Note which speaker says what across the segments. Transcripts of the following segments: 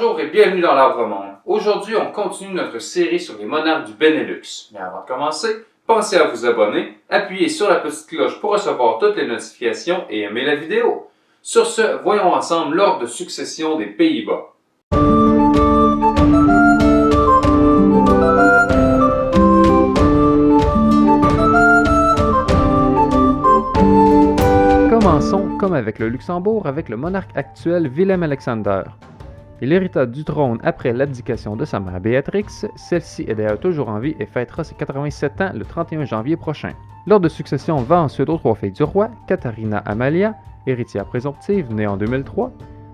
Speaker 1: Bonjour et bienvenue dans l'Arbre Monde. Aujourd'hui, on continue notre série sur les monarques du Benelux. Mais avant de commencer, pensez à vous abonner, appuyez sur la petite cloche pour recevoir toutes les notifications et aimer la vidéo. Sur ce, voyons ensemble l'ordre de succession des Pays-Bas.
Speaker 2: Commençons, comme avec le Luxembourg, avec le monarque actuel Willem-Alexander. Il hérita du trône après l'abdication de sa mère Béatrix. Celle-ci est d'ailleurs toujours en vie et fêtera ses 87 ans le 31 janvier prochain. L'ordre de succession va ensuite aux trois filles du roi, Katharina Amalia, héritière présomptive, née en 2003,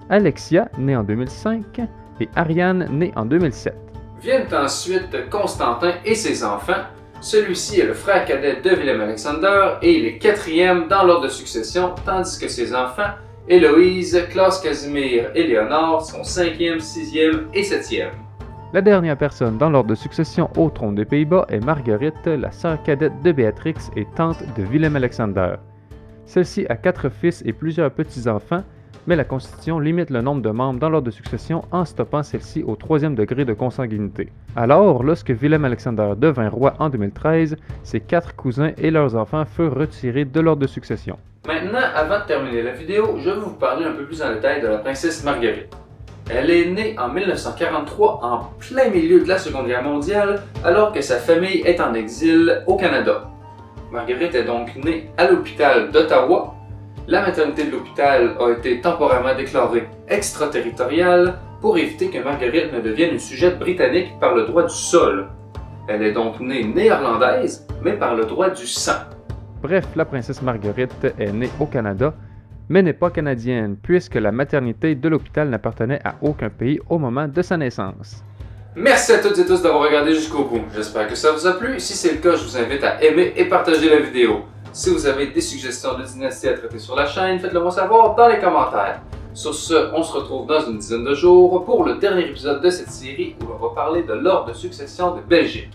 Speaker 2: Alexia, née en 2005, et Ariane, née en 2007.
Speaker 1: Viennent ensuite Constantin et ses enfants. Celui-ci est le frère cadet de Willem-Alexander et il est quatrième dans l'ordre de succession, tandis que ses enfants, Héloïse, Claes Casimir et Léonard, sont 5e, 6e et 7e.
Speaker 2: La dernière personne dans l'ordre de succession au trône des Pays-Bas est Marguerite, la sœur cadette de Béatrix et tante de Willem-Alexander. Celle-ci a 4 fils et plusieurs petits-enfants, mais la Constitution limite le nombre de membres dans l'ordre de succession en stoppant celle-ci au 3e degré de consanguinité. Alors, lorsque Willem-Alexander devint roi en 2013, ses 4 cousins et leurs enfants furent retirés de l'ordre de succession.
Speaker 1: Maintenant, avant de terminer la vidéo, je vais vous parler un peu plus en détail de la princesse Marguerite. Elle est née en 1943 en plein milieu de la Seconde Guerre mondiale, alors que sa famille est en exil au Canada. Marguerite est donc née à l'hôpital d'Ottawa. La maternité de l'hôpital a été temporairement déclarée extraterritoriale pour éviter que Marguerite ne devienne une sujette britannique par le droit du sol. Elle est donc née néerlandaise, mais par le droit du sang.
Speaker 2: Bref, la princesse Marguerite est née au Canada, mais n'est pas canadienne, puisque la maternité de l'hôpital n'appartenait à aucun pays au moment de sa naissance.
Speaker 1: Merci à toutes et tous d'avoir regardé jusqu'au bout. J'espère que ça vous a plu. Si c'est le cas, je vous invite à aimer et partager la vidéo. Si vous avez des suggestions de dynasties à traiter sur la chaîne, faites-le moi savoir dans les commentaires. Sur ce, on se retrouve dans une dizaine de jours pour le dernier épisode de cette série où on va parler de l'ordre de succession de Belgique.